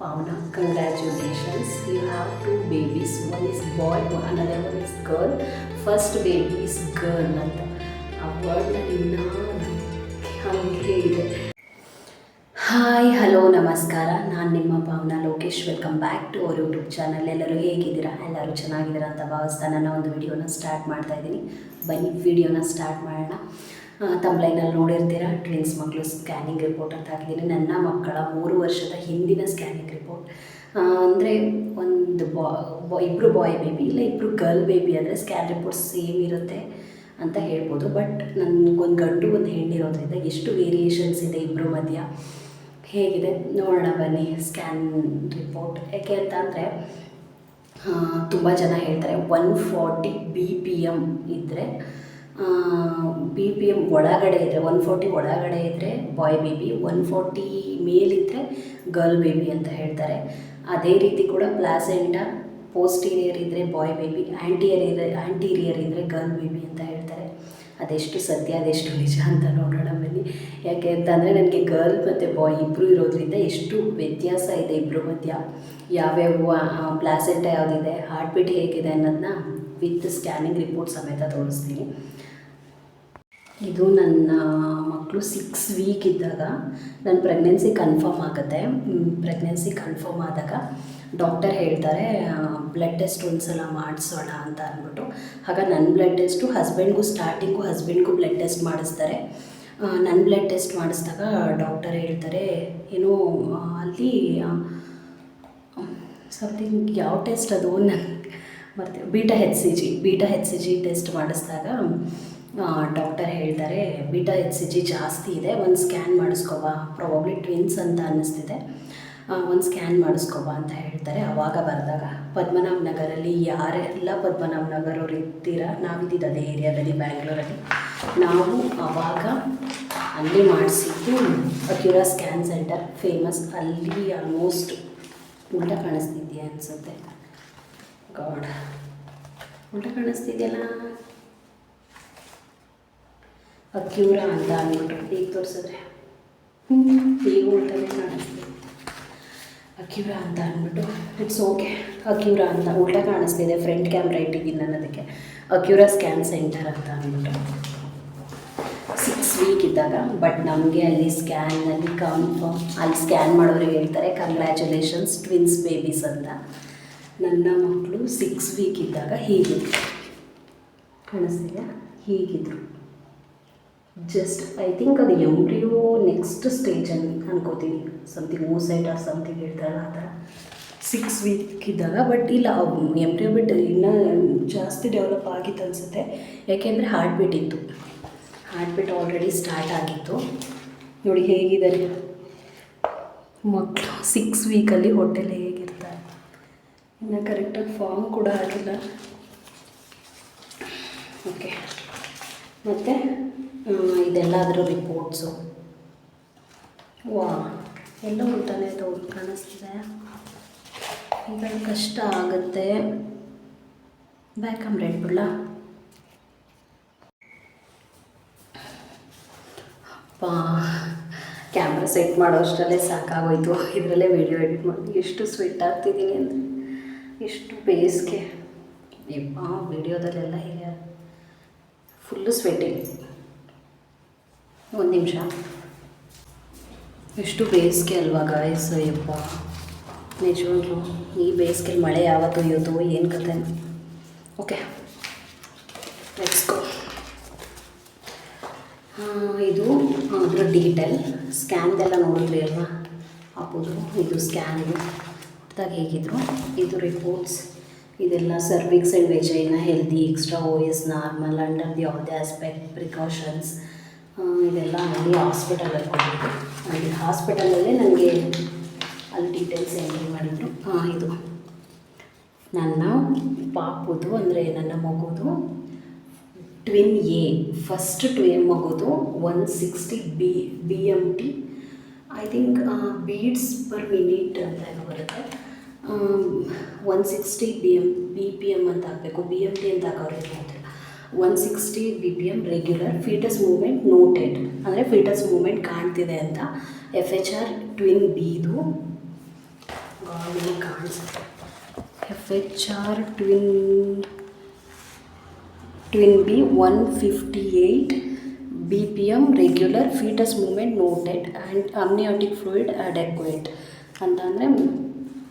Pauna, congratulations. You have two babies. One is boy, another one is girl. First baby is girl ಅಂತ ಆ ವರ್ಡ್ನಲ್ಲಿ ಇನ್ನೂ ಹಾಗೆ ಇದೆ. Hi hello ನಮಸ್ಕಾರ, ನಾನು ನಿಮ್ಮ Pavana Lokesh. Welcome back to our YouTube channel. ಎಲ್ಲರೂ ಹೇಗಿದ್ದೀರಾ? ಎಲ್ಲರೂ ಚೆನ್ನಾಗಿದ್ದೀರಾ ಅಂತ ಭಾವಿಸ್ತಾ ನನ್ನ ಒಂದು ವಿಡಿಯೋನ ಸ್ಟಾರ್ಟ್ ಮಾಡ್ತಾ ಇದ್ದೀನಿ. ಬನ್ನಿ ವಿಡಿಯೋನ ಸ್ಟಾರ್ಟ್ ಮಾಡೋಣ. ತಮ್ಲೈನಲ್ಲಿ ನೋಡಿರ್ತೀರಾ, ಟ್ವಿನ್ಸ್ ಮಕ್ಕಳು ಸ್ಕ್ಯಾನಿಂಗ್ ರಿಪೋರ್ಟ್ ಅಂತ ಹಾಕಿದ್ದೀನಿ. ನನ್ನ ಮಕ್ಕಳ 3 ವರ್ಷದ ಹಿಂದಿನ ಸ್ಕ್ಯಾನಿಂಗ್ ರಿಪೋರ್ಟ್. ಅಂದರೆ ಒಂದು ಇಬ್ಬರು ಬಾಯ್ ಬೇಬಿ ಇಲ್ಲ ಇಬ್ಬರು ಗರ್ಲ್ ಬೇಬಿ ಆದರೆ ಸ್ಕ್ಯಾನ್ ರಿಪೋರ್ಟ್ ಸೇಮ್ ಇರುತ್ತೆ ಅಂತ ಹೇಳ್ಬೋದು. ಬಟ್ ನನಗೊಂದು ಗಂಡು ಒಂದು ಹೆಣ್ಣಿರೋದ್ರಿಂದ ಎಷ್ಟು ವೇರಿಯೇಷನ್ಸ್ ಇದೆ ಇಬ್ಬರು ಮಧ್ಯ ಹೇಗಿದೆ ನೋಡೋಣ ಬನ್ನಿ ಸ್ಕ್ಯಾನ್ ರಿಪೋರ್ಟ್. ಯಾಕೆ ಅಂತ ಅಂದರೆ ತುಂಬ ಜನ ಹೇಳ್ತಾರೆ 140 BPM ಇದ್ದರೆ BPM ಒಳಗಡೆ ಇದ್ದರೆ 140 ಒಳಗಡೆ ಇದ್ದರೆ ಬಾಯ್ ಬೇಬಿ, 140 ಮೇಲಿದ್ದರೆ ಗರ್ಲ್ ಬೇಬಿ ಅಂತ ಹೇಳ್ತಾರೆ. ಅದೇ ರೀತಿ ಕೂಡ ಪ್ಲಾಸೆಂಟಾ ಪೋಸ್ಟೀರಿಯರ್ ಇದ್ದರೆ ಬಾಯ್ ಬೇಬಿ, ಆ್ಯಂಟೀರಿಯರ್ ಇದ್ದರೆ ಗರ್ಲ್ ಬೇಬಿ ಅಂತ ಹೇಳ್ತಾರೆ. ಅದೆಷ್ಟು ಸತ್ಯ ಅದೆಷ್ಟು ನಿಜ ಅಂತ ನೋಡೋಣ ಬನ್ನಿ. ಯಾಕೆ ಅಂತಂದರೆ ನನಗೆ ಗರ್ಲ್ ಮತ್ತು ಬಾಯ್ ಇಬ್ಬರು ಇರೋದ್ರಿಂದ ಎಷ್ಟು ವ್ಯತ್ಯಾಸ ಇದೆ ಇಬ್ಬರ ಮಧ್ಯ, ಯಾವ್ಯಾವ ಪ್ಲಾಸೆಂಟಾ ಯಾವುದಿದೆ, ಹಾರ್ಟ್ ಬೀಟ್ ಹೇಗಿದೆ ಅನ್ನೋದನ್ನ ವಿತ್ ಸ್ಕ್ಯಾನಿಂಗ್ ರಿಪೋರ್ಟ್ ಸಮೇತ ತೋರಿಸ್ತೀನಿ. ಇದು ನನ್ನ ಮಕ್ಕಳು 6 ವೀಕ್ ಇದ್ದಾಗ ನನ್ನ ಪ್ರೆಗ್ನೆನ್ಸಿ ಕನ್ಫರ್ಮ್ ಆಗುತ್ತೆ. ಪ್ರೆಗ್ನೆನ್ಸಿ ಕನ್ಫರ್ಮ್ ಆದಾಗ ಡಾಕ್ಟರ್ ಹೇಳ್ತಾರೆ ಬ್ಲಡ್ ಟೆಸ್ಟ್ ಒಂದ್ಸಲ ಮಾಡಿಸೋಣ ಅಂತ ಅಂದ್ಬಿಟ್ಟು. ಆಗ ನನ್ನ ಬ್ಲಡ್ ಟೆಸ್ಟು ಹಸ್ಬೆಂಡ್ಗೂ ಬ್ಲಡ್ ಟೆಸ್ಟ್ ಮಾಡಿಸ್ತಾರೆ. ನನ್ನ ಬ್ಲಡ್ ಟೆಸ್ಟ್ ಮಾಡಿಸಿದಾಗ ಡಾಕ್ಟರ್ ಹೇಳ್ತಾರೆ ಏನೋ ಅಲ್ಲಿ ಸಮಥಿಂಗ್ ಯಾವ ಟೆಸ್ಟ್ ಅದು ನನಗೆ ಮರ್ತೇವೆ, beta H C G test ಮಾಡಿಸಿದಾಗ ಡಾಕ್ಟರ್ ಹೇಳ್ತಾರೆ ಬೀಟಾ HCG ಜಾಸ್ತಿ ಇದೆ, ಒಂದು ಸ್ಕ್ಯಾನ್ ಮಾಡಿಸ್ಕೊಬಾ, ಪ್ರಾಬಬ್ಲಿ ಟ್ವಿನ್ಸ್ ಅಂತ ಅನ್ನಿಸ್ತಿದೆ, ಒಂದು ಸ್ಕ್ಯಾನ್ ಮಾಡಿಸ್ಕೊಬಾ ಅಂತ ಹೇಳ್ತಾರೆ. ಆವಾಗ ಬರೆದಾಗ ಪದ್ಮನಾಭ ನಗರಲ್ಲಿ ಯಾರೆಲ್ಲ ಪದ್ಮನಾಭ ನಗರವ್ರು ಇರ್ತೀರಾ, ನಾವಿದ್ದಿದ್ದು ಅದೇ ಏರಿಯಾದಲ್ಲಿ ಬ್ಯಾಂಗ್ಳೂರಲ್ಲಿ, ನಾವು ಆವಾಗ ಅಲ್ಲಿ ಮಾಡಿಸಿದ್ದು ಅಕ್ಯುರಾ ಸ್ಕ್ಯಾನ್ ಸೆಂಟರ್ ಫೇಮಸ್. ಅಲ್ಲಿ ಆಲ್ಮೋಸ್ಟ್ ಉಲ್ಟ ಕಾಣಿಸ್ತಿದ್ಯಾ ಅನಿಸುತ್ತೆ, ಗಾಡ್ ಉಲ್ಟ ಕಾಣಿಸ್ತಿದೆಯಲ್ಲ, ಅಕ್ಯೂರಾ ಅಂತ ಅಂದ್ಬಿಟ್ಟು ಈಗ ತೋರಿಸಿದ್ರೆ ಈಗ ಉಲ್ಟನೇ ಕಾಣಿಸ್ತಿದೆ. ಅಕ್ಯೂರಾ ಅಂತ ಅಂದ್ಬಿಟ್ಟು ಇಟ್ಸ್ ಓಕೆ, ಅಕ್ಯೂರಾ ಅಂತ ಉಲ್ಟ ಕಾಣಿಸ್ತಿದೆ, ಫ್ರಂಟ್ ಕ್ಯಾಮ್ರಾ ಇಟ್ಟಿದ್ದೀನಿ ನಾನು ಅದಕ್ಕೆ. ಅಕ್ಯೂರಾ ಸ್ಕ್ಯಾನ್ ಸೆಂಟರ್ ಅಂತ ಅಂದ್ಬಿಟ್ಟು 6 ವೀಕ್ ಇದ್ದಾಗ. ಬಟ್ ನಮಗೆ ಅಲ್ಲಿ ಸ್ಕ್ಯಾನಲ್ಲಿ ಅಲ್ಲಿ ಸ್ಕ್ಯಾನ್ ಮಾಡೋರಿಗೆ ಹೇಳ್ತಾರೆ ಕಂಗ್ರ್ಯಾಚುಲೇಷನ್ಸ್ ಟ್ವಿನ್ಸ್ ಬೇಬೀಸ್ ಅಂತ. ನನ್ನ ಮಕ್ಕಳು 6 ವೀಕ್ ಇದ್ದಾಗ ಹೀಗಿದ್ರು, ಕಾಣಿಸ್ತಿದೆ, ಹೀಗಿದ್ರು. ಜಸ್ಟ್ ಐ ಥಿಂಕ್ ಅದು ಎಂಬ್ರಿಯೋ ನೆಕ್ಸ್ಟ್ ಸ್ಟೇಜ್ ಅನ್ಕೋತೀನಿ, ಸಮಥಿಂಗ್ ಮೂಸೈಟ್ ಆರ್ ಸಮಥಿಂಗ್ ಹೇಳ್ತಾರಲ್ಲ ಆ ಥರ 6 ವೀಕ್ ಇದ್ದಾಗ. ಬಟ್ ಇಲ್ಲ, ಎಂಬ್ರಿಯೋ ಬಿಟ್ಟು ಇನ್ನೂ ಜಾಸ್ತಿ ಡೆವಲಪ್ ಆಗಿತ್ತು ಅನಿಸುತ್ತೆ. ಯಾಕೆಂದರೆ ಹಾರ್ಟ್ ಬೀಟ್ ಆಲ್ರೆಡಿ ಸ್ಟಾರ್ಟ್ ಆಗಿತ್ತು. ನೋಡಿ ಹೇಗಿದ್ದಾರೆ ಮಕ್ಕಳು 6 ವೀಕಲ್ಲಿ ಹೊಟ್ಟೆಲೆ ಹೇಗಿರ್ತಾರೆ. ಇನ್ನು ಕರೆಕ್ಟಾಗಿ ಫಾರ್ಮ್ ಕೂಡ ಆಗಿಲ್ಲ. ಓಕೆ, ಮತ್ತು ಇದೆಲ್ಲ ಅದರ ರಿಪೋರ್ಟ್ಸು. ಎಲ್ಲ ಉಲ್ಟಾನೆ ಕಾಣಿಸ್ತಿದೆ, ಈಗ ಕಷ್ಟ ಆಗುತ್ತೆ. ಬ್ಯಾಕ್ ಕ್ಯಾಮ್ರಾ ಇಟ್ಬಿಡ್ಲಾ? ಕ್ಯಾಮ್ರಾ ಸೆಟ್ ಮಾಡೋ ಅಷ್ಟರಲ್ಲೇ ಸಾಕಾಗೋಯ್ತು. ಇದರಲ್ಲೇ ವೀಡಿಯೋ ಎಡಿಟ್ ಮಾಡಿ ಎಷ್ಟು ಸ್ವೆಟ್ ಆಗ್ತಿದ್ದೀನಿ ಅಂದರೆ, ಎಷ್ಟು ಬೇಸಿಗೆ ವೀಡಿಯೋದಲ್ಲೆಲ್ಲ ಹೀಗೆ ಫುಲ್ಲು ಸ್ವೆಟ್ಟಿಂಗ್. ಒಂದು ನಿಮಿಷ, ಎಷ್ಟು ಬೇಸಿಗೆ ಅಲ್ವಾ ಗಾಯ್ಸ್, ಯಪ್ಪ ನಿಜವಾಗ್ಲೂ ಈ ಬೇಸಿಗೆಲಿ ಮಳೆ ಯಾವತ್ತೂ ಇವತ್ತು ಏನು ಕತೆ. Okay let's go. ಇದು ಅದರ ಡೀಟೇಲ್ ಸ್ಕ್ಯಾನ್ದೆಲ್ಲ ನೋಡಿದ್ರಿ ಅಲ್ವಾ ಹಾಕೋದು. ಇದು ಸ್ಕ್ಯಾನ್ ಹೊರತಾಗಿ ಹೇಗಿದ್ರು, ಇದು ರಿಪೋರ್ಟ್ಸ್, ಇದೆಲ್ಲ cervix and vagina healthy, extra OS normal, under the all the aspect precautions, ಇದೆಲ್ಲ ಅಲ್ಲಿ ಹಾಸ್ಪಿಟಲಲ್ಲಿ ಕೊಟ್ಟಿದ್ದು. ಅಲ್ಲಿ ಹಾಸ್ಪಿಟಲಲ್ಲೇ ನನಗೆ ಅಲ್ಲಿ ಡೀಟೇಲ್ಸ್ ಎಂಟ್ರಿ ಮಾಡಿದರು. ಇದು ನನ್ನ ಪಾಪುದು ಅಂದರೆ ನನ್ನ ಮಗುದು ಟ್ವಿನ್ A, ಫಸ್ಟ್ ಟ್ವಿನ್ ಮಗುದು 160 BMT I think beats per minute ಅಂತ ಏನೋ ಬರುತ್ತೆ. 160 BPM ಅಂತ ಹಾಕಬೇಕು, BMT ಅಂತ ಹಾಕೋರಿಗೆ 160 BPM regular, foetus movement noted ಅಂದರೆ ಫೀಟಸ್ ಮೂವ್ಮೆಂಟ್ ಕಾಣ್ತಿದೆ ಅಂತ. FHR ಟ್ವಿನ್ Bದು ನಿಮಗೆ ಕಾಣಿಸುತ್ತೆ. FHR twin B 158 BPM regular foetus movement noted and amniotic fluid adequate ಅಂತಂದರೆ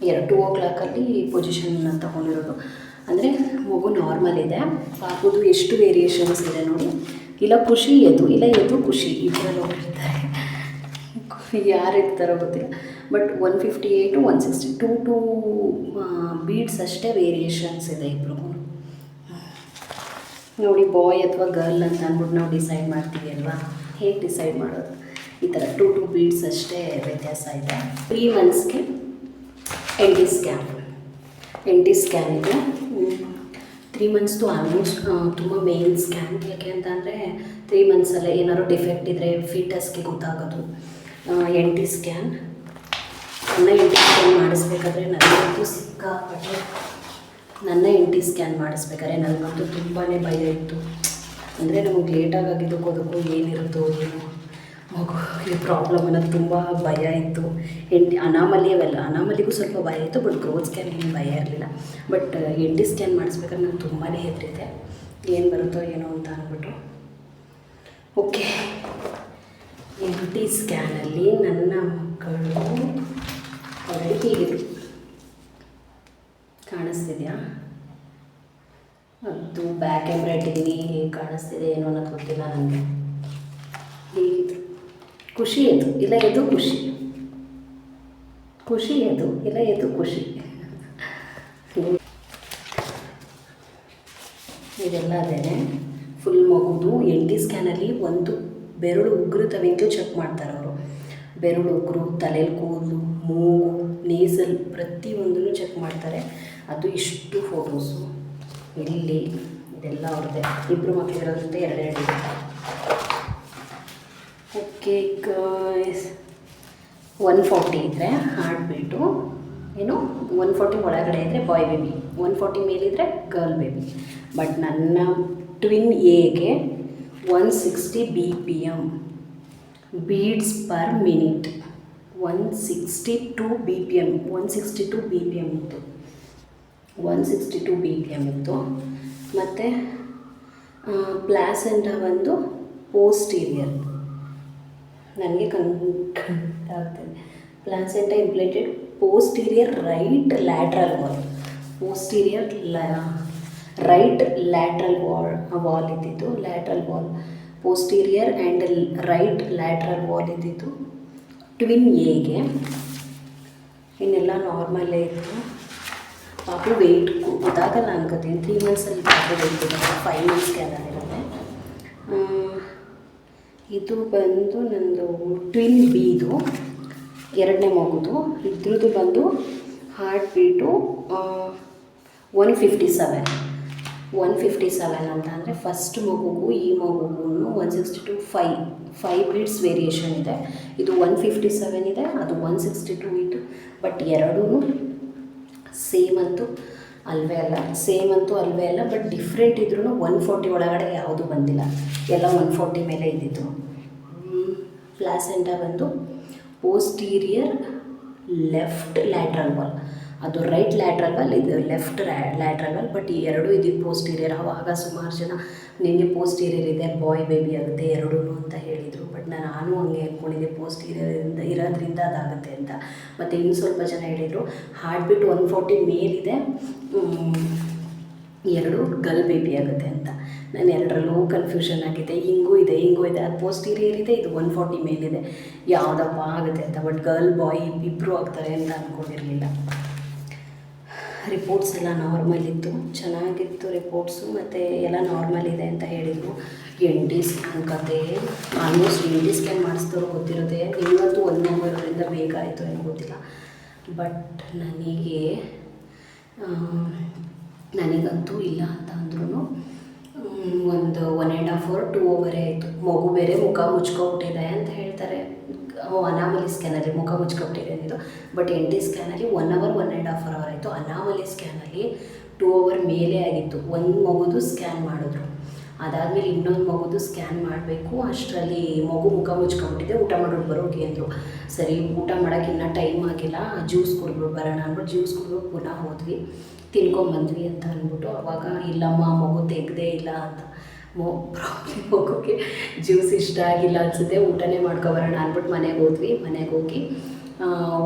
2 o'clockಲ್ಲಿ ಪೊಸಿಷನ್ ತಗೊಂಡಿರೋದು. ಅಂದರೆ ಮಗು ನಾರ್ಮಲ್ ಇದೆ. ಪಾಪುದು ಎಷ್ಟು ವೇರಿಯೇಷನ್ಸ್ ಇದೆ ನೋಡಿ. ಇಲ್ಲ ಖುಷಿ ಎದು, ಇಲ್ಲ ಎದು ಖುಷಿ, ಇಬ್ಬರಲ್ಲಿ ಹೋಗಿರ್ತಾರೆ. ಯಾರು ಇರ್ತಾರೋ ಗೊತ್ತಿಲ್ಲ. ಬಟ್ 158 162 ಬೀಡ್ಸ್ ಅಷ್ಟೇ ವೇರಿಯೇಷನ್ಸ್ ಇದೆ ಇಬ್ಬರಿಗೂ. ನೋಡಿ, ಬಾಯ್ ಅಥವಾ ಗರ್ಲ್ ಅಂತ ಅಂದ್ಬಿಟ್ಟು ನಾವು ಡಿಸೈಡ್ ಮಾಡ್ತೀವಿ ಅಲ್ವಾ? ಹೇಗೆ ಡಿಸೈಡ್ ಮಾಡೋದು? ಈ ಥರ 2 ಬೀಡ್ಸ್ ಅಷ್ಟೇ ವ್ಯತ್ಯಾಸ ಇದೆ. 3 monthsಗೆ ಎನ್ ಟಿ ಸ್ಕ್ಯಾನ್ ಇದೆ. 3 monthsದು ಆಲ್ಮೋಸ್ಟ್ ತುಂಬ ಮೇನ್ ಸ್ಕ್ಯಾನ್. ಯಾಕೆ ಅಂತಂದರೆ 3 monthsಲ್ಲೇ ಏನಾದ್ರು ಡಿಫೆಕ್ಟ್ ಇದ್ದರೆ ಫೀಟಸ್ಗೆ ಗೊತ್ತಾಗೋದು. ಎನ್ ಟಿ ಸ್ಕ್ಯಾನ್ ಮಾಡಿಸ್ಬೇಕಾದ್ರೆ ನನಗಂತೂ ಸಿಕ್ಕಾಪಟ್ಟೆ ನನಗಂತೂ ತುಂಬಾ ಭಯ ಇತ್ತು. ಅಂದರೆ ನಮಗೆ ಲೇಟಾಗಿ ಆಗಿದ್ದಕ್ಕೂ ಏನಿರುತ್ತೋ ಏನು ಮಗು ಈ ಪ್ರಾಬ್ಲಮ್ ಅನ್ನೋದು ತುಂಬ ಭಯ ಇತ್ತು. ಅನಾಮಲಿಗೂ ಸ್ವಲ್ಪ ಭಯ ಇತ್ತು, ಬಟ್ ಗ್ರೋತ್ ಸ್ಕ್ಯಾನ್ ಏನು ಭಯ ಇರಲಿಲ್ಲ. ಬಟ್ ಎನ್ ಟಿ ಸ್ಕ್ಯಾನ್ ಮಾಡಿಸ್ಬೇಕಾದ್ರೆ ನಾನು ತುಂಬಾ ಹೆದರಿದ್ದೆ, ಏನು ಬರುತ್ತೋ ಏನೋ ಅಂತ ಅಂದ್ಬಿಟ್ಟು. ಓಕೆ, ಎನ್ ಟಿ ಸ್ಕ್ಯಾನಲ್ಲಿ ನನ್ನ ಮಕ್ಕಳು ಆಲ್ರೆಡಿ ಹೀಗಿದ್ರು. ಕಾಣಿಸ್ತಿದೆಯಾ? ಅದು ಬ್ಯಾಕ್ ಕ್ಯಾಮ್ರಾ ಇಟ್ಟಿದ್ದೀನಿ, ಹೇಗೆ ಕಾಣಿಸ್ತಿದೆ ಏನೋ ಅನ್ನೋದು ಗೊತ್ತಿಲ್ಲ ನನಗೆ. ಹೀಗಿದ್ರು. ಖುಷಿ ಎದು, ಇಲ್ಲ ಎದು ಖುಷಿ, ಖುಷಿ ಎದು, ಇಲ್ಲ ಎದು ಖುಷಿ. ಇದೆಲ್ಲ ಅದೇ ಫುಲ್ ಮಗುದು. ಎನ್ ಟಿ ಸ್ಕ್ಯಾನಲ್ಲಿ ಒಂದು ಬೆರಳು ಉಗುರು ತವಿಂತಲೂ ಚೆಕ್ ಮಾಡ್ತಾರೆ ಅವರು. ಬೆರಳು ಉಗುರು, ತಲೆಯಲ್ಲಿ ಕೂದಲು, ಮೂಗು, ನೇಸಲ್ ಪ್ರತಿಯೊಂದನ್ನು ಚೆಕ್ ಮಾಡ್ತಾರೆ. ಅದು ಇಷ್ಟು ಫೋಟೋಸು ಇಲ್ಲಿ ಇದೆಲ್ಲ ಅವ್ರದ್ದೇ. ಇಬ್ಬರು ಮಕ್ಕಳಿರೋದ್ರಿಂದ 2 ಇರುತ್ತೆ. ಓಕೆ ಗೈಸ್, 140 ಇದ್ದರೆ ಹಾರ್ಟ್ ಬೀಟು ಏನು 140 ಒಳಗಡೆ ಇದ್ದರೆ ಬಾಯ್ ಬೇಬಿ, 140 ಮೇಲಿದ್ದರೆ ಗರ್ಲ್ ಬೇಬಿ. ಬಟ್ ನನ್ನ ಟ್ವಿನ್ ಎಗೆ 160 BPM beats per minute. 162 BPM ಇತ್ತು. 162 BPM ಇತ್ತು. ಮತ್ತು ಪ್ಲಾಸೆಂಟಾ ಒಂದು ಪೋಸ್ಟೀರಿಯರ್, ನನಗೆ ಆಗ್ತದೆ. Placenta implanted posterior right lateral wall ಇದ್ದಿದ್ದು. Lateral wall posterior and right lateral wall ಇದ್ದಿದ್ದು ಟ್ವಿನ್ ಎಗೆ. ಇನ್ನೆಲ್ಲ ನಾರ್ಮಲ್ಲೇ ಇತ್ತು. ಪಾಪು ವೆಯ್ಟ್ ಗೊತ್ತಾಗಲ್ಲ ಅನ್ಕೋತೀನಿ. 3 monthsಲ್ಲಿ ಪಾಪು ವೆಯ್ಟ್ ಇದೆ. 5 months ಸ್ಕ್ಯಾನಲ್ಲಿರುತ್ತೆ. ಇದು ಬಂದು ನಂದು ಟ್ವಿನ್ ಬಿದು 2ನೇ ಮಗುದು. ಇದ್ರದ್ದು ಬಂದು ಹಾರ್ಟ್ ಬೀಟು 157 ಅಂತ ಅಂದರೆ ಫಸ್ಟ್ ಮಗುಗೂ ಈ ಮಗುಗೂ 162 5 ಬೀಡ್ಸ್ ವೇರಿಯೇಷನ್ ಇದೆ. ಇದು 157 ಇದೆ, ಅದು 162 ಇತ್ತು. ಬಟ್ ಎರಡೂ ಸೇಮ್ ಅಂತೂ ಅಲ್ವೇ ಅಲ್ಲ. ಬಟ್ ಡಿಫ್ರೆಂಟ್ ಇದ್ರೂ 140 ಒಳಗಡೆ ಯಾವುದೂ ಬಂದಿಲ್ಲ, ಎಲ್ಲ 140 ಮೇಲೆ ಇದ್ದಿತ್ತು. ಪ್ಲಾಸೆಂಟಾ ಬಂದು ಪೋಸ್ಟೀರಿಯರ್ ಲೆಫ್ಟ್ ಲ್ಯಾಟ್ರಲ್ ವಾಲ್, ಅದು ರೈಟ್ ಲ್ಯಾಟ್ರಲ್ ವಾಲ್, ಇದು ಲೆಫ್ಟ್ ಲ್ಯಾಟ್ರಲ್ ವಾಲ್. ಬಟ್ ಈ ಎರಡೂ ಇದ್ದಿದ್ದು ಪೋಸ್ಟೀರಿಯರ್. ಆವಾಗ ಸುಮಾರು ಜನ ನಿಮಗೆ ಪೋಸ್ಟೀರಿಯರ್ ಇದೆ, ಬಾಯ್ ಬೇಬಿ ಆಗುತ್ತೆ ಎರಡೂ ಅಂತ ಹೇಳಿದರು. ಬಟ್ ನಾನು ಹಂಗೆ ಅಂದ್ಕೊಂಡಿದ್ದೆ ಪೋಸ್ಟೀರಿಯರ್ ಇರೋದ್ರಿಂದ ಅದಾಗುತ್ತೆ ಅಂತ. ಮತ್ತು ಇನ್ನು ಸ್ವಲ್ಪ ಜನ ಹೇಳಿದರು ಹಾರ್ಟ್ ಬೀಟ್ 140 ಮೇಲಿದೆ, 2 ಗರ್ಲ್ ಬೇಬಿ ಆಗುತ್ತೆ ಅಂತ. ನಾನು ಎರಡರಲ್ಲೂ ಕನ್ಫ್ಯೂಷನ್ ಆಗಿದೆ. ಹಿಂಗೂ ಇದೆ ಅದು ಪೋಸ್ಟೀರಿಯರ್ ಇದೆ, ಇದು 140 ಮೇಲಿದೆ, ಯಾವುದಪ್ಪ ಆಗುತ್ತೆ ಅಂತ. ಬಟ್ ಗರ್ಲ್ ಬಾಯ್ ಇಬ್ಬರು ಆಗ್ತಾರೆ ಅಂತ ಅಂದ್ಕೊಂಡಿರಲಿಲ್ಲ. ರಿಪೋರ್ಟ್ಸ್ ಎಲ್ಲ ನಾರ್ಮಲ್ ಇತ್ತು, ಚೆನ್ನಾಗಿತ್ತು ರಿಪೋರ್ಟ್ಸು. ಮತ್ತು ಎಲ್ಲ ನಾರ್ಮಲ್ ಇದೆ ಅಂತ ಹೇಳಿದರು. ಎನ್ ಟಿ ಸ್ಕ್ಯಾನ್ ಕತೆ ಆಲ್ಮೋಸ್ಟ್ ಎನ್ ಟಿ ಸ್ಕ್ಯಾನ್ ಮಾಡಿಸಿದವರು ಗೊತ್ತಿರುತ್ತೆ. ನಿಮಗಂತೂ 1 ಮಗು ಇರೋದ್ರಿಂದ ಬೇಗ ಆಯಿತು ಏನೋ ಗೊತ್ತಿಲ್ಲ. ಬಟ್ ನನಗಂತೂ ಇಲ್ಲ ಅಂತ ಅಂದ್ರೂ ಒಂದು 1.5 or 2 hour ಆಯಿತು. ಮಗು ಬೇರೆ ಮುಖ ಮುಚ್ಕೊಬಿಟ್ಟಿದೆ ಅಂತ ಹೇಳ್ತಾರೆ. ಅನಾಮಲಿ ಸ್ಕ್ಯಾನಲ್ಲಿ ಮುಖ ಮುಚ್ಕೊಬಿಟ್ಟಿದೆ ಅಂದಿದ್ದು. ಬಟ್ ಎನ್ ಟಿ ಸ್ಕ್ಯಾನಲ್ಲಿ 1 hour 1.5 hour ಆಯಿತು. ಅನಾಮಲಿ ಸ್ಕ್ಯಾನಲ್ಲಿ 2 hour ಮೇಲೆ ಆಗಿತ್ತು. ಒಂದು ಮಗುದು ಸ್ಕ್ಯಾನ್ ಮಾಡಿದ್ರು. ಅದಾದಮೇಲೆ ಇನ್ನೊಂದು ಮಗುದು ಸ್ಕ್ಯಾನ್ ಮಾಡಬೇಕು. ಅಷ್ಟರಲ್ಲಿ ಮಗು ಮುಖ ಮುಚ್ಕೊಂಬಿಟ್ಟಿದೆ. ಊಟ ಮಾಡೋದು ಬರೋಕೆ ಅಂದರು. ಸರಿ ಊಟ ಮಾಡೋಕ್ಕೆ ಇನ್ನೂ ಟೈಮ್ ಆಗಿಲ್ಲ, ಜ್ಯೂಸ್ ಕುಡಿದ್ಬಿಟ್ಟು ಬರೋಣ ಅಂದ್ಬಿಟ್ಟು ಜ್ಯೂಸ್ ಕುಡಿದ್ಬಿಟ್ಟು ಪುನಃ ಹೋದ್ವಿ, ತಿನ್ಕೊಂಬಂದ್ವಿ ಅಂತ ಅಂದ್ಬಿಟ್ಟು. ಅವಾಗ ಇಲ್ಲಮ್ಮ ಮಗು ತೆಗ್ದೇ ಇಲ್ಲ ಅಂತ. ಪ್ರಾಬ್ಲಮ್ ಮಗುಗೆ ಜ್ಯೂಸ್ ಇಷ್ಟ ಆಗಿಲ್ಲ ಅನಿಸುತ್ತೆ, ಊಟನೇ ಮಾಡ್ಕೊಬರೋಣ ಅಂದ್ಬಿಟ್ಟು ಮನೆಗೆ ಹೋದ್ವಿ. ಮನೆಗೆ ಹೋಗಿ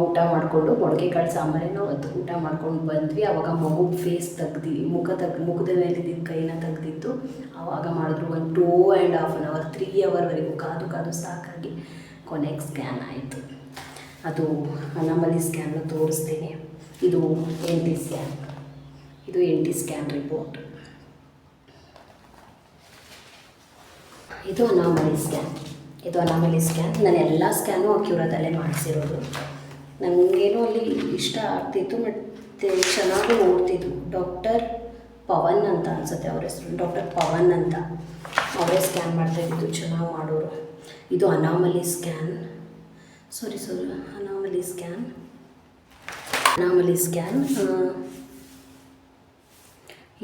ಊಟ ಮಾಡಿಕೊಂಡು ಮೊಳಕೆ ಕಾಳು ಸಾಂಬಾರೇನೋ ಅವತ್ತು ಊಟ ಮಾಡ್ಕೊಂಡು ಬಂದ್ವಿ. ಆವಾಗ ಮಗು ಫೇಸ್ ಮುಖದ ಮೇಲೆ ಇದ್ದಿದ್ದು ಕೈನ ತೆಗ್ದಿತ್ತು. ಆವಾಗ ಮಾಡಿದ್ರು. ಒಂದು 2.5 hour 3 hourವರೆಗೂ ಕಾದು ಸಾಕಾಗಿ ಕೊನೆಗೆ ಸ್ಕ್ಯಾನ್ ಆಯಿತು. ಅದು ಅನಾಮಲಿ ಸ್ಕ್ಯಾನ್ ತೋರಿಸ್ತೀನಿ. ಇದು NT ಸ್ಕ್ಯಾನ್, ಇದು NT ಸ್ಕ್ಯಾನ್ ರಿಪೋರ್ಟ್. ಇದು ಅನಾಮಲಿ ಸ್ಕ್ಯಾನ್. ನಾನು ಎಲ್ಲ ಸ್ಕ್ಯಾನು ಅಕ್ಯುರದಲ್ಲೇ ಮಾಡಿಸಿರೋದು. ನನಗೇನೋ ಅಲ್ಲಿ ಇಷ್ಟ ಆಗ್ತಿತ್ತು, ಮತ್ತು ಚೆನ್ನಾಗಿ ನೋಡ್ತಿದ್ರು. ಡಾಕ್ಟರ್ ಪವನ್ ಅಂತ ಅನಿಸುತ್ತೆ ಅವ್ರ ಹೆಸರು, ಡಾಕ್ಟರ್ ಪವನ್ ಅಂತ ಅವರೇ ಸ್ಕ್ಯಾನ್ ಮಾಡ್ತಾಯಿದ್ದು, ಚೆನ್ನಾಗಿ ಮಾಡೋರು. ಇದು ಅನಾಮಲಿ ಸ್ಕ್ಯಾನ್. ಅನಾಮಲಿ ಸ್ಕ್ಯಾನ್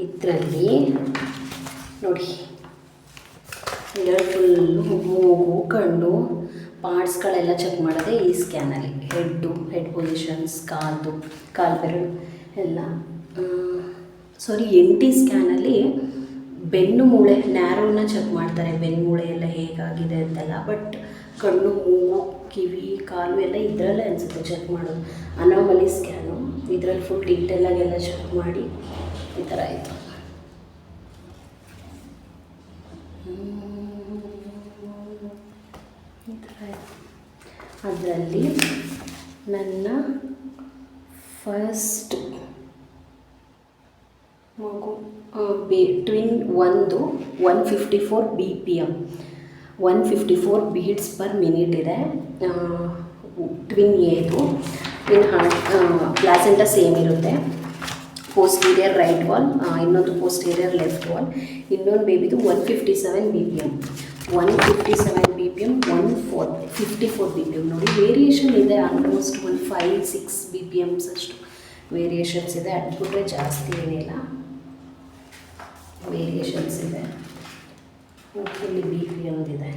ಇದರಲ್ಲಿ ನೋಡಿ, ಫುಲ್ಲು ಮೂಗು, ಕಣ್ಣು, ಪಾರ್ಟ್ಸ್ಗಳೆಲ್ಲ ಚೆಕ್ ಮಾಡೋದೇ ಈ ಸ್ಕ್ಯಾನಲ್ಲಿ. ಹೆಡ್ ಪೊಸಿಷನ್ಸ್, ಕಾಲು ಬೆರಳು ಎಲ್ಲ. NT ಸ್ಕ್ಯಾನಲ್ಲಿ ಬೆನ್ನು ಮೂಳೆ ನ್ಯಾರೋನ ಚೆಕ್ ಮಾಡ್ತಾರೆ, ಬೆನ್ನು ಮೂಳೆ ಎಲ್ಲ ಹೇಗಾಗಿದೆ ಅಂತೆಲ್ಲ. ಬಟ್ ಕಣ್ಣು, ಮೂಗು, ಕಿವಿ, ಕಾಲು ಎಲ್ಲ ಇದರಲ್ಲೇ ಅನಿಸುತ್ತೆ ಚೆಕ್ ಮಾಡೋದು. ಅನಾಮಲಿ ಸ್ಕ್ಯಾನು ಇದರಲ್ಲಿ ಫುಲ್ ಡೀಟೇಲಾಗೆಲ್ಲ ಚೆಕ್ ಮಾಡಿ ಈ ಥರ ಆಯಿತು. ಅದರಲ್ಲಿ ನನ್ನ ಫಸ್ಟ್ ಮಗು twin 154 BPM, 154 beats per minute ಇದೆ. ಟ್ವಿನ್ ಏದು ಪ್ಲಾಸೆಂಟಾ ಸೇಮ್ ಇರುತ್ತೆ. ಪೋಸ್ಟೀರಿಯರ್ ರೈಟ್ ವಾಲ್, ಇನ್ನೊಂದು ಪೋಸ್ಟೀರಿಯರ್ ಲೆಫ್ಟ್ ವಾಲ್. ಇನ್ನೊಂದು ಬೇಬಿದು 157 BPM, 157 BPM, 154 BPM. ನೋಡಿ ವೇರಿಯೇಷನ್ ಇದೆ, ಆಲ್ಮೋಸ್ಟ್ 5-6 BPMs ಅಷ್ಟು ವೇರಿಯೇಷನ್ಸ್ ಇದೆ. ಅಟ್ಬಿಟ್ರೆ ಜಾಸ್ತಿ ಏನಿಲ್ಲ, ವೇರಿಯೇಷನ್ಸ್ ಇದೆ. ಇಲ್ಲಿ BPM ಇದೆ,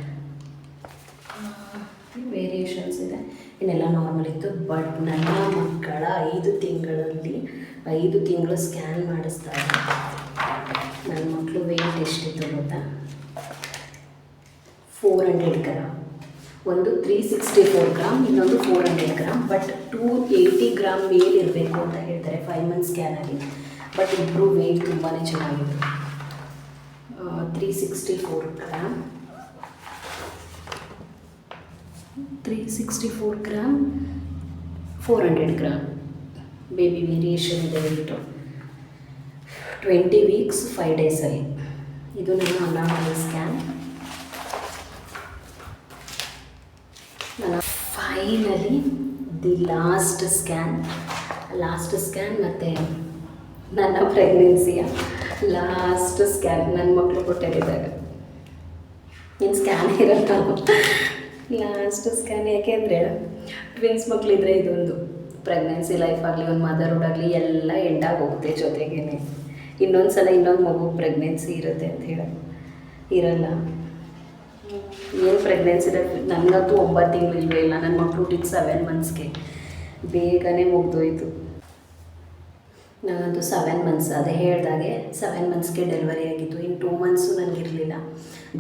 ವೇರಿಯೇಷನ್ಸ್ ಇದೆ. ಇನ್ನೆಲ್ಲ ನಾರ್ಮಲ್ ಇತ್ತು. ಬಟ್ ನನ್ನ ಮಕ್ಕಳ 5 ತಿಂಗಳು ಸ್ಕ್ಯಾನ್ ಮಾಡಿಸ್ತಾರೆ. ನನ್ನ ಮಕ್ಕಳು ವೆಯ್ಟ್ ಎಷ್ಟಿತ್ತು ಗೊತ್ತಾ? 400 ಗ್ರಾಮ್. ಒಂದು 364 ಗ್ರಾಮ್, ಇನ್ನೊಂದು 400 ಗ್ರಾಮ್. ಬಟ್ 280 ಗ್ರಾಮ್ ಮೇಲಿರಬೇಕು ಅಂತ ಹೇಳ್ತಾರೆ 5 ಮಂತ್ ಸ್ಕ್ಯಾನಲ್ಲಿ. ಬಟ್ ಇಬ್ಬರು ವೆಯ್ಟ್ ತುಂಬಾ ಚೆನ್ನಾಗಿತ್ತು. 364 ಗ್ರಾಮ್, 400 ಗ್ರಾಮ್ ಬೇಬಿ ವೇರಿಯೇಷನ್ ಇದೆ ವೆಯ್ಟು. 20 weeks 5 daysಲ್ಲಿ. ಇದು ನನ್ನ ಅನಾಮಲಿ ಸ್ಕ್ಯಾನ್. ನನ್ನ ಫೈನಲಿ ದಿ ಲಾಸ್ಟ್ ಸ್ಕ್ಯಾನ್ ಮತ್ತು ನನ್ನ ಪ್ರೆಗ್ನೆನ್ಸಿಯ ಲಾಸ್ಟ್ ಸ್ಕ್ಯಾನ್. ನನ್ನ ಮಕ್ಕಳು ಕೊಟ್ಟಿದ್ದಾಗ ಇನ್ನು ಸ್ಕ್ಯಾನ್ ಇರಲ್ಲ, ಲಾಸ್ಟ್ ಸ್ಕ್ಯಾನ್. ಯಾಕೆಂದರೆ ಟ್ವಿನ್ಸ್ ಮಕ್ಕಳಿದ್ರೆ ಇದೊಂದು ಪ್ರೆಗ್ನೆನ್ಸಿ ಲೈಫ್ ಆಗಲಿ, ಒಂದು ಮದರ್ಹುಡ್ ಆಗಲಿ ಎಲ್ಲ ಎಂಡಾಗಿ ಹೋಗುತ್ತೆ. ಜೊತೆಗೇ ಇನ್ನೊಂದು ಸಲ ಇನ್ನೊಂದು ಮಗು ಪ್ರೆಗ್ನೆನ್ಸಿ ಇರುತ್ತೆ ಅಂತ ಹೇಳಿ ಇರಲ್ಲ. ಏನು ಪ್ರೆಗ್ನೆನ್ಸಿ ಇದೆ, ನನಗಂತೂ 9 ತಿಂಗಳು ಇಲ್ಲವೇ ಇಲ್ಲ. ನನ್ನ ಮಕ್ಕಳು ಹುಟ್ಟಿದ್ದು 7 ಮಂತ್ಸ್ಗೆ, ಬೇಗನೆ ಮುಗ್ದೋಯ್ತು. ನಾನಂತೂ 7 ಮಂತ್ಸ್, ಅದೇ ಹೇಳ್ದಾಗೆ 7 ಮಂತ್ಸ್ಗೆ ಡೆಲಿವರಿ ಆಗಿತ್ತು. ಇನ್ನು 2 ಮಂತ್ಸು ನನಗಿರಲಿಲ್ಲ.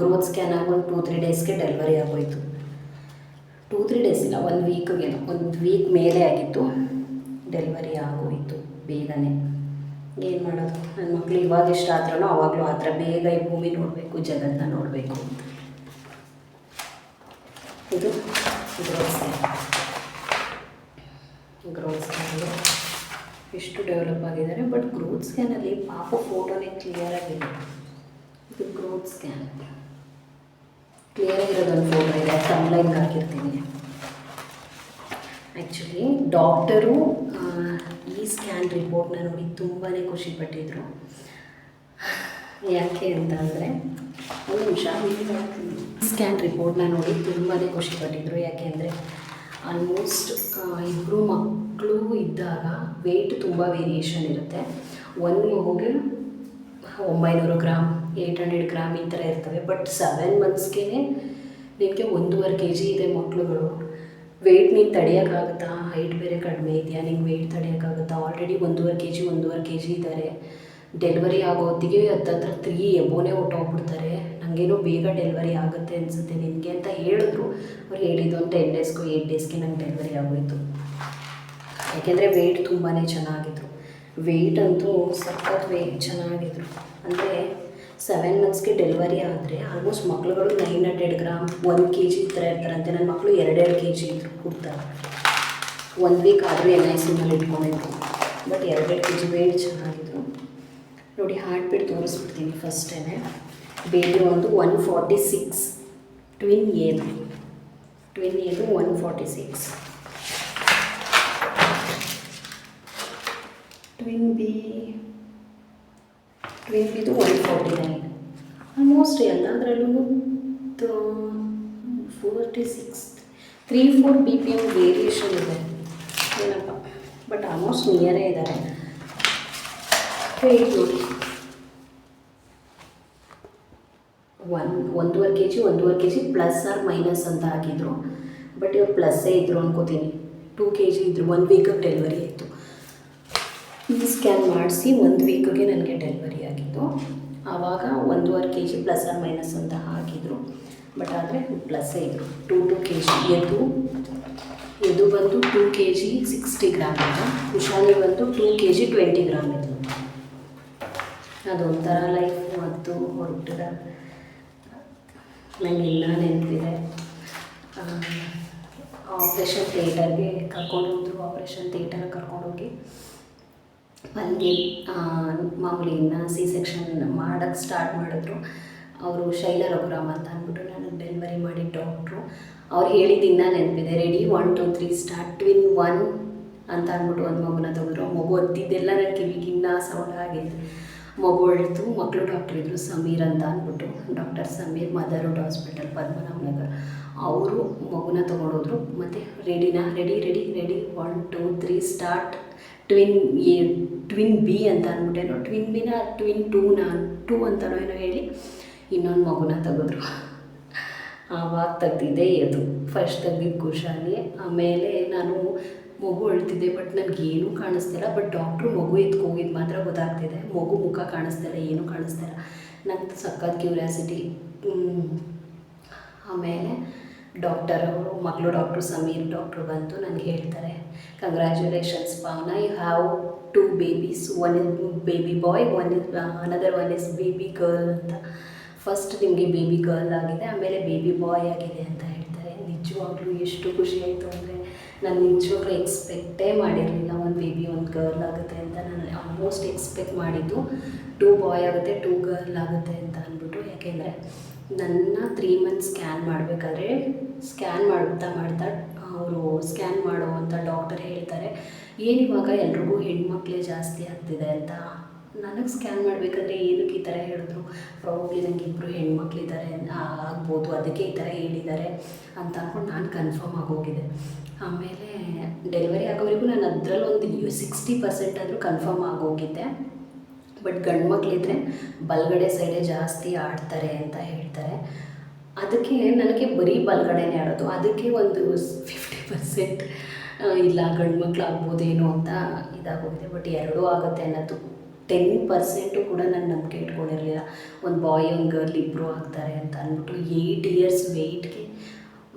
ಗ್ರೋತ್ ಸ್ಕ್ಯಾನ್ ಆಗಿ ಒಂದು 2-3 ಡೇಸ್ಗೆ ಡೆಲಿವರಿ ಆಗೋಯಿತು. 2-3 ಡೇಸ್ ಇಲ್ಲ, 1 ವೀಕ್ ಮೇಲೆ ಆಗಿತ್ತು, ಡೆಲಿವರಿ ಆಗೋಯಿತು ಬೇಗನೆ. ಏನು ಮಾಡೋದು, ನನ್ನ ಮಕ್ಕಳು ಇವಾಗ ಎಷ್ಟು ಆದ್ರೂ ಆವಾಗಲೂ ಆ ಥರ ಬೇಗ ಈ ಭೂಮಿ ನೋಡಬೇಕು, ಜಗತ್ತನ್ನ ನೋಡಬೇಕು ಅಂತ. ಇದು ಗ್ರೋತ್ ಸ್ಕ್ಯಾನ್ ಎಷ್ಟು ಡೆವಲಪ್ ಆಗಿದ್ದಾರೆ. ಬಟ್ ಗ್ರೋತ್ ಸ್ಕ್ಯಾನಲ್ಲಿ ಪಾಪ ಫೋಟೋನೇ ಕ್ಲಿಯರ್ ಆಗಿದೆ. ಇದು ಗ್ರೋತ್ ಸ್ಕ್ಯಾನ್ ಕ್ಲಿಯರ್ ಆಗಿರೋದೊಂದು ಫೋಟೋ ಇದೆ, ಟಮ್ಲೈನ್ಗೆ ಹಾಕಿರ್ತೀನಿ. ಆ್ಯಕ್ಚುಲಿ ಡಾಕ್ಟರು ಈ ಸ್ಕ್ಯಾನ್ ರಿಪೋರ್ಟ್ನ ನೋಡಿ ತುಂಬಾ ಖುಷಿಪಟ್ಟಿದ್ರು. ಯಾಕೆ ಅಂತಂದರೆ, ಒಂದು ನಿಮಿಷ ಸ್ಕ್ಯಾನ್ ರಿಪೋರ್ಟ್ನ ನೋಡಿ ತುಂಬಾ ಖುಷಿಪಟ್ಟಿದ್ರು. ಯಾಕೆಂದರೆ ಆಲ್ಮೋಸ್ಟ್ ಇಬ್ಬರು ಮಕ್ಕಳು ಇದ್ದಾಗ ವೆಯ್ಟ್ ತುಂಬ ವೇರಿಯೇಷನ್ ಇರುತ್ತೆ. ಒಂದು ಮಗುಗೆ 900 ಗ್ರಾಮ್, 800 ಗ್ರಾಮ್ ಈ ಥರ ಇರ್ತವೆ. ಬಟ್ 7 ಮಂತ್ಸ್ಗೆ ನಿನಗೆ 1.5 kg ಇದೆ ಮಕ್ಳುಗಳು. ವೆಯ್ಟ್ ನೀನು ತಡೆಯೋಕ್ಕಾಗುತ್ತಾ? ಹೈಟ್ ಬೇರೆ ಕಡಿಮೆ ಇದೆಯಾ, ನಿಂಗೆ ವೆಯ್ಟ್ ತಡೆಯೋಕ್ಕಾಗುತ್ತಾ? ಆಲ್ರೆಡಿ 1.5 kg ಇದ್ದಾರೆ. ಡೆಲಿವರಿ ಆಗೋ ಹೊತ್ತಿಗೆ ಹತ್ತತ್ರ 3 ಎಬೋನೇ ಹೊಟ್ಟೋಗ್ಬಿಡ್ತಾರೆ. ನನಗೇನೋ ಬೇಗ ಡೆಲಿವರಿ ಆಗುತ್ತೆ ಅನಿಸುತ್ತೆ ನಿನಗೆ ಅಂತ ಹೇಳಿದ್ರು. ಅವ್ರು ಹೇಳಿದ್ದು ಒಂದು 10 ಡೇಸ್ಗೂ 8 ಡೇಸ್ಗೆ ನಂಗೆ ಡೆಲಿವರಿ ಆಗೋಯಿತು. ಯಾಕೆಂದರೆ ವೆಯ್ಟ್ ತುಂಬಾ ಚೆನ್ನಾಗಿದ್ರು. ವೆಯ್ಟ್ ಅಂತೂ ಸಖತ್ ವೆಯ್ಟ್ ಚೆನ್ನಾಗಿದ್ರು. ಅಂದರೆ 7 ಮಂತ್ಸ್ಗೆ ಡೆಲಿವರಿ ಆದರೆ ಆಲ್ಮೋಸ್ಟ್ ಮಕ್ಳುಗಳು 900 ಗ್ರಾಮ್ 1 kg ಈ ಥರ ಇರ್ತಾರಂತೆ. ನನ್ನ ಮಕ್ಕಳು 2.5 kg ಇದ್ರು ಹುಡ್ತಾರೆ. 1 ವೀಕ್ ಆದರೂ NICನಲ್ಲಿ ಇಟ್ಕೊಂಡಿದ್ರು. ಬಟ್ 2.5 kg ವೆಯ್ಟ್ ಚೆನ್ನಾಗಿದ್ರು. ನೋಡಿ ಹಾರ್ಟ್ ಬೀಟ್ ತೋರಿಸ್ಬಿಡ್ತೀನಿ ಫಸ್ಟೇ. ಬೇಬಿ ಒಂದು 146, ಟ್ವಿನ್ ಏದು 146, ಟ್ವಿನ್ ಬಿದು 149. ಆಲ್ಮೋಸ್ಟ್ ಎಲ್ಲದರಲ್ಲೂ 46, 3-4 BPM ವೇರಿಯೇಷನ್ ಇದೆ ಏನಪ್ಪ. ಬಟ್ ಆಲ್ಮೋಸ್ಟ್ ನಿಯರೇ ಇದ್ದಾರೆ. ವೆಯ್ಟ್ ನೋಡಿ 1.5 kg ಪ್ಲಸ್ ಆರ್ ಮೈನಸ್ ಅಂತ ಹಾಕಿದ್ರು. ಬಟ್ ಇವ್ರು ಪ್ಲಸ್ಸೇ ಇದ್ದರು ಅನ್ಕೋತೀನಿ. 2 kg ಇದ್ದರು. 1 ವೀಕಿಗೆ ಡೆಲಿವರಿ ಆಯಿತು. ಸ್ಕ್ಯಾನ್ ಮಾಡಿಸಿ 1 ವೀಕಿಗೆ ನನಗೆ ಡೆಲಿವರಿ ಆಗಿತ್ತು. ಆವಾಗ 1.5 kg ಪ್ಲಸ್ ಆರ್ ಮೈನಸ್ ಅಂತ ಹಾಕಿದರು. ಬಟ್ ಆದರೆ ಪ್ಲಸ್ಸೇ ಇದ್ದರು. 2 kg ಎದು ಬಂದು 2 kg 60 ಗ್ರಾಮ್ ಇತ್ತು. ಕುಶಾಲಿ ಬಂದು 2 kg 20 ಗ್ರಾಮ್ ಇತ್ತು. ಅದೊಂಥರ ಲೈಫ್ ಮತ್ತು ಹೊರಟಿದ ನನಗೆಲ್ಲ ನೆನಪಿದೆ. ಆಪ್ರೇಷನ್ ಥಿಯೇಟರ್ಗೆ ಕರ್ಕೊಂಡೋದ್ರು. ಆಪ್ರೇಷನ್ ಥಿಯೇಟರ್ಗೆ ಕರ್ಕೊಂಡೋಗಿ ಅಲ್ಲಿ ಮಾಮೂಲಿ C ಸೆಕ್ಷನ್ ಮಾಡೋಕ್ಕೆ ಸ್ಟಾರ್ಟ್ ಮಾಡಿದ್ರು. ಅವರು ಶೈಲ ರಘುರಾಮ್ ಅಂತ ಅಂದ್ಬಿಟ್ಟು ನನಗೆ ಡೆಲಿವರಿ ಮಾಡಿದ ಡಾಕ್ಟ್ರು. ಅವ್ರು ಹೇಳಿದ್ದನ್ನ ನೆನಪಿದೆ. ರೆಡಿ 1 2 3 ಸ್ಟಾರ್ಟ್, ಟ್ವಿನ್ 1 ಅಂತ ಅಂದ್ಬಿಟ್ಟು ಒಂದು ಮಗುನ ತೆಗೆದ್ರು. ಮಗು ಹೊತ್ತಿದ್ದೆಲ್ಲ ನನ್ನ ಕಿವಿಗಿನ್ನ ಸೌಂಡ್ ಆಗಿದೆ. ಮಗು ಅಳ್ತು. ಮಕ್ಕಳು ಡಾಕ್ಟ್ರ್ ಇದ್ದರು, ಸಮೀರ್ ಅಂತ ಅಂದ್ಬಿಟ್ಟು. Doctor Sameer, Motherhood hospital, Padmanabhanagar. ಅವರು ಮಗುನ ತೊಗೊಂಡೋದ್ರು. ಮತ್ತು ರೆಡಿ 1 2 3 ಸ್ಟಾರ್ಟ್, ಟ್ವಿನ್ ಬಿ ಅಂತ ಅಂದ್ಬಿಟ್ಟೇನೋ, ಟ್ವಿನ್ ಬಿನ ಟ್ವಿನ್ 2 ಅಂತನೋ ಏನೋ ಹೇಳಿ ಇನ್ನೊಂದು ಮಗುನ ತೆಗೆದ್ರು. ಆವಾಗ ತೆಗ್ದಿದ್ದೆ ಎದು. ಫಸ್ಟ್ ತೆಗ್ದಿದ್ದು ಕುಶಾಲಿ. ಆಮೇಲೆ ನಾನು ಮಗು ಅಳ್ತಿದ್ದೆ. ಬಟ್ ನನಗೇನೂ ಕಾಣಿಸ್ತಿಲ್ಲ. ಬಟ್ ಡಾಕ್ಟ್ರು ಮಗು ಎತ್ಕೋಗಿದ್ದು ಮಾತ್ರ ಗೊತ್ತಾಗ್ತಿದೆ. ಮಗು ಮುಖ ಕಾಣಿಸ್ತಿಲ್ಲ, ಏನೂ ಕಾಣಿಸ್ತಿಲ್ಲ. ನಂಗೆ ಸಖತ್ ಕ್ಯೂರಿಯಾಸಿಟಿ. ಆಮೇಲೆ ಡಾಕ್ಟರವರು, ಮಕ್ಕಳು ಡಾಕ್ಟ್ರು ಸಮೀರ್ ಡಾಕ್ಟ್ರು ಬಂತು ನನಗೆ ಹೇಳ್ತಾರೆ, ಕಂಗ್ರ್ಯಾಚುಲೇಷನ್ಸ್ ಪಾವನ, you have 2 babies, 1 is baby boy, another one is baby girl ಅಂತ. ಫಸ್ಟ್ ನಿಮಗೆ ಬೇಬಿ ಗರ್ಲ್ ಆಗಿದೆ, ಆಮೇಲೆ ಬೇಬಿ ಬಾಯ್ ಆಗಿದೆ ಅಂತ ಹೇಳ್ತಾರೆ. ನಿಜವಾಗ್ಲೂ ಎಷ್ಟು ಖುಷಿ ಆಯಿತು ಅಂದರೆ, ನಾನು ನಿಜವಾಗ್ಲೂ ಎಕ್ಸ್ಪೆಕ್ಟೇ ಮಾಡಿರಲಿಲ್ಲ ಒಂದು ಬೇಬಿ ಒಂದು ಗರ್ಲ್ ಆಗುತ್ತೆ ಅಂತ. ನಾನು ಆಲ್ಮೋಸ್ಟ್ ಎಕ್ಸ್ಪೆಕ್ಟ್ ಮಾಡಿದ್ದು 2 ಬಾಯ್ ಆಗುತ್ತೆ 2 ಗರ್ಲ್ ಆಗುತ್ತೆ ಅಂತ ಅಂದ್ಬಿಟ್ಟು. ಯಾಕೆಂದರೆ ನನ್ನ 3 ಮಂತ್ಸ್ ಸ್ಕ್ಯಾನ್ ಮಾಡಬೇಕಾದ್ರೆ ಸ್ಕ್ಯಾನ್ ಮಾಡ್ತಾ ಅವರು ಸ್ಕ್ಯಾನ್ ಮಾಡುವಂಥ ಡಾಕ್ಟರ್ ಹೇಳ್ತಾರೆ, ಏನಿವಾಗ ಎಲ್ರಿಗೂ ಹೆಣ್ಮಕ್ಳೇ ಜಾಸ್ತಿ ಆಗ್ತಿದೆ ಅಂತ. ನನಗೆ ಸ್ಕ್ಯಾನ್ ಮಾಡಬೇಕಾದ್ರೆ ಏನಕ್ಕೆ ಈ ಥರ ಹೇಳಿದ್ರು, ಪ್ರಾಬಬ್ಲಿ ನನಗೆ 2 ಹೆಣ್ಮಕ್ಳಿದ್ದಾರೆ ಆಗ್ಬೋದು, ಅದಕ್ಕೆ ಈ ಥರ ಹೇಳಿದ್ದಾರೆ ಅಂತ ಅಂದ್ಕೊಂಡು ನಾನು ಕನ್ಫರ್ಮ್ ಆಗೋಗಿದೆ. ಆಮೇಲೆ ಡೆಲಿವರಿ ಆಗೋವರೆಗೂ ನಾನು ಅದರಲ್ಲೊಂದು 60% ಆದರೂ ಕನ್ಫರ್ಮ್ ಆಗೋಗಿದ್ದೆ. ಬಟ್ ಗಂಡು ಮಕ್ಕಳಿದ್ರೆ ಬಲಗಡೆ ಸೈಡೇ ಜಾಸ್ತಿ ಆಡ್ತಾರೆ ಅಂತ ಹೇಳ್ತಾರೆ. ಅದಕ್ಕೆ ನನಗೆ ಬರೀ ಬಲಗಡೆನೇ ಆಡೋದು. ಅದಕ್ಕೆ ಒಂದು 50% ಇಲ್ಲ ಗಂಡು ಮಕ್ಳು ಆಗ್ಬೋದೇನೋ ಅಂತ ಇದಾಗೋಗಿದೆ. ಬಟ್ 2 ಆಗುತ್ತೆ ಅನ್ನೋದು 10% ಕೂಡ ನಾನು ನಂಬಿಕೆ ಇಟ್ಕೊಂಡಿರಲಿಲ್ಲ. ಒಂದು ಬಾಯ್ ಒಂದು ಗರ್ಲ್ ಇಬ್ಬರು ಆಗ್ತಾರೆ ಅಂತ ಅಂದ್ಬಿಟ್ಟು. 8 years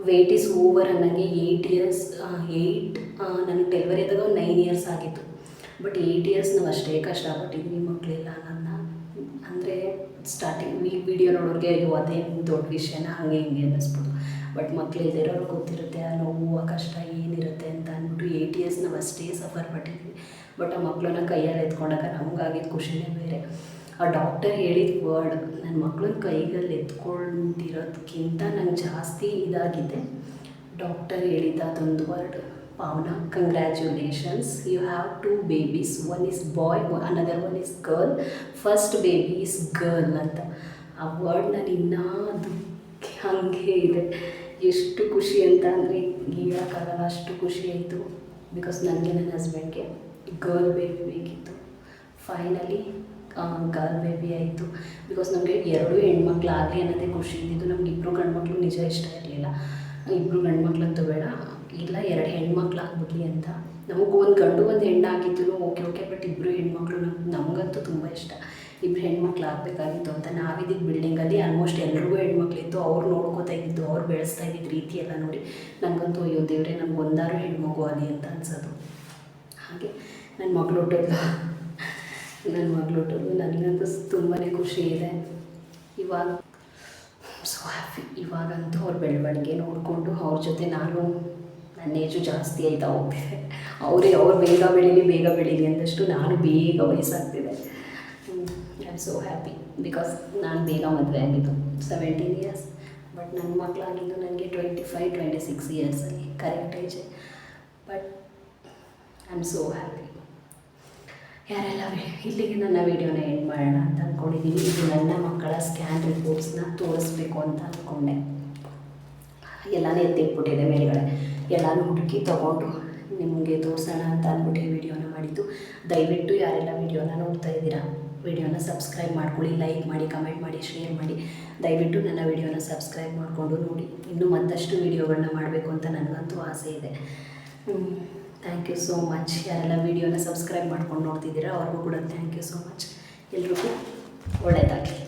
ವೆಯ್ಟ್ ಈಸ್ ಓವರ್ ಅನ್ನಂಗೆ 8 years ನನಗೆ ಡೆಲಿವರಿ ಆದಾಗ 9 years ಆಗಿತ್ತು. ಬಟ್ 8 years ನಾವು ಅಷ್ಟೇ ಕಷ್ಟಪಟ್ಟಿದ್ವಿ ಮಕ್ಕಳಿಲ್ಲ ನನ್ನ. ಅಂದರೆ ಸ್ಟಾರ್ಟಿಂಗ್ ವಿಡಿಯೋ ನೋಡೋರಿಗೆ ಅಯ್ಯೋ ಅದೇನು ದೊಡ್ಡ ವಿಷಯನ ಹಂಗೆ ಹಿಂಗೆ ಅನ್ನಿಸ್ಬೋದು. ಬಟ್ ಮಕ್ಕಳಿಲ್ದಿರೋರು ಗೊತ್ತಿರುತ್ತೆ ಆ ನೋವು ಆ ಕಷ್ಟ ಏನಿರುತ್ತೆ ಅಂತ ಅಂದ್ಬಿಟ್ಟು 8 years ನಾವು ಅಷ್ಟೇ ಸಫರ್ ಪಟ್ಟಿದ್ವಿ. ಬಟ್ ಆ ಮಕ್ಕಳನ್ನ ಕೈಯಲ್ಲಿ ಎತ್ಕೊಂಡಾಗ ನಮಗಾಗಿದ್ದು ಖುಷಿನೇ ಬೇರೆ. ಆ ಡಾಕ್ಟರ್ ಹೇಳಿದ ವರ್ಡ್, ನನ್ನ ಮಕ್ಕಳನ್ನ ಕೈಯಲ್ಲಿ ಎತ್ಕೊಂಡಿರೋದಕ್ಕಿಂತ ನಂಗೆ ಜಾಸ್ತಿ ಇದಾಗಿದೆ. ಡಾಕ್ಟರ್ ಹೇಳಿದ್ದ ಅದೊಂದು word, Pavana congratulations, you have 2 babies, 1 is boy, another one is girl, first baby is girl ಅಂತ. ಆ ವರ್ಡ್ ನಾನು ಇನ್ನೂ ಅದು ಹಾಗೆ ಇದೆ. ಎಷ್ಟು ಖುಷಿ ಅಂತ ಅಂದರೆ ಹೇಳೋಕ್ಕಾಗಲ್ಲ, ಅಷ್ಟು ಖುಷಿ ಆಯಿತು. ಬಿಕಾಸ್ ನನಗೆ ನನ್ನ ಹಸ್ಬೆಂಡ್ಗೆ ಗರ್ಲ್ ಬೇಬಿ ಬೇಕಿತ್ತು. ಫೈನಲಿ ಗರ್ಲ್ ಬೇಬಿ ಆಯಿತು. ಬಿಕಾಸ್ ನಮಗೆ 2 ಹೆಣ್ಮಕ್ಳಾಗಲಿ ಅನ್ನೋದೇ ಖುಷಿ ಇದ್ದಿದ್ದು. ನಮ್ಗೆ 2 ಗಂಡ್ಮಕ್ಳು ನಿಜ ಇಷ್ಟ ಇರಲಿಲ್ಲ. 2 ಗಂಡ್ಮಕ್ಳಂತೂ ಬೇಡ, ಇಲ್ಲ 2 ಹೆಣ್ಮಕ್ಳಾಗ್ಬಿಡ್ಲಿ ಅಂತ. ನಮಗೂ ಒಂದು ಗಂಡು ಒಂದು ಹೆಣ್ಣಾಗಿದ್ದು ಓಕೆ, ಬಟ್ 2 ಹೆಣ್ಮಕ್ಳು ನಮಗಂತೂ ತುಂಬ ಇಷ್ಟ. 2 ಹೆಣ್ಮಕ್ಳು ಆಗಬೇಕಾಗಿತ್ತು ಅಂತ. ನಾವಿದ್ದಿದ್ದು ಬಿಲ್ಡಿಂಗಲ್ಲಿ ಆಲ್ಮೋಸ್ಟ್ ಎಲ್ರಿಗೂ ಹೆಣ್ಮಕ್ಳಿತ್ತು. ಅವ್ರು ನೋಡ್ಕೋತಾ ಇದ್ದಿದ್ದು, ಅವ್ರು ಬೆಳೆಸ್ತಾ ಇದ್ದಿದ್ದು ರೀತಿ ಎಲ್ಲ ನೋಡಿ ನನಗಂತೂ ಅಯ್ಯೋ ದೇವರೇ, ನಮ್ಗೆ ಒಂದಾರು ಹೆಣ್ಮಗು ಆಗಲಿ ಅಂತ ಅನ್ಸೋದು. ಹಾಗೆ ನನ್ನ ಮಗಳು ಹುಟ್ಟೋದು ನನಗಂತೂ ತುಂಬಾ ಖುಷಿ ಇದೆ. ಇವಾಗ ಸೊ ಹ್ಯಾಪಿ. ಇವಾಗಂತೂ ಅವ್ರ ಬೆಳವಣಿಗೆ ನೋಡಿಕೊಂಡು ಅವ್ರ ಜೊತೆ ನಾನು, ನನ್ನ ಏಜು ಜಾಸ್ತಿ ಆಯ್ತಾ ಹೋಗ್ತಿದೆ. ಅವ್ರು ಬೇಗ ಬೆಳೀಲಿ ಅಂದಷ್ಟು ನಾನು ಬೇಗ ವಯಸ್ಸಾಗ್ತಿದೆ. I am so happy. Because ನಾನು ಬೇಗ ಮದುವೆ ಆಗಿದ್ದು 17 ಇಯರ್ಸ್, ಬಟ್ ನನ್ನ ಮಕ್ಕಳಾಗಿದ್ದು ನನಗೆ 25-26 ಇಯರ್ಸಲ್ಲಿ ಕರೆಕ್ಟ್ ಏಜೆ. But I am so happy. ಯಾರೆಲ್ಲ ಇಲ್ಲಿಗೆ ನನ್ನ ವೀಡಿಯೋನ ಎಂಡ್ ಮಾಡೋಣ ಅಂತ ಅಂದ್ಕೊಂಡಿದ್ದೀನಿ. ಇದು ನನ್ನ ಮಕ್ಕಳ ಸ್ಕ್ಯಾನ್ ರಿಪೋರ್ಟ್ಸ್ನ ತೋರಿಸ್ಬೇಕು ಅಂತ ಅಂದ್ಕೊಂಡೆ. ಎಲ್ಲನೂ ಎತ್ತಿಟ್ಬಿಟ್ಟಿದೆ ಮೇಲ್ಗಡೆ, ಎಲ್ಲನೂ ಹುಡುಕಿ ತೊಗೊಂಡು ನಿಮಗೆ ತೋರಿಸೋಣ ಅಂತ ಅಂದ್ಬಿಟ್ಟು ಈ ವಿಡಿಯೋನ ಮಾಡಿದ್ದು. ದಯವಿಟ್ಟು ಯಾರೆಲ್ಲ ವಿಡಿಯೋನ ನೋಡ್ತಾ ಇದ್ದೀರಾ, ವಿಡಿಯೋನ ಸಬ್ಸ್ಕ್ರೈಬ್ ಮಾಡ್ಕೊಳ್ಳಿ, ಲೈಕ್ ಮಾಡಿ, ಕಮೆಂಟ್ ಮಾಡಿ, ಶೇರ್ ಮಾಡಿ. ದಯವಿಟ್ಟು ನನ್ನ ವಿಡಿಯೋನ ಸಬ್ಸ್ಕ್ರೈಬ್ ಮಾಡಿಕೊಂಡು ನೋಡಿ. ಇನ್ನೂ ಮತ್ತಷ್ಟು ವಿಡಿಯೋಗಳನ್ನ ಮಾಡಬೇಕು ಅಂತ ನನಗಂತೂ ಆಸೆ ಇದೆ. Thank you so much. ಯಾರೆಲ್ಲ ವಿಡಿಯೋನ ಸಬ್ಸ್ಕ್ರೈಬ್ ಮಾಡ್ಕೊಂಡು ನೋಡ್ತಿದ್ದೀರಾ ಅವ್ರಿಗೂ ಕೂಡ ಥ್ಯಾಂಕ್ ಯು ಸೋ ಮಚ್. ಎಲ್ರಿಗೂ ಒಳ್ಳೆಯದಾಗಲಿ.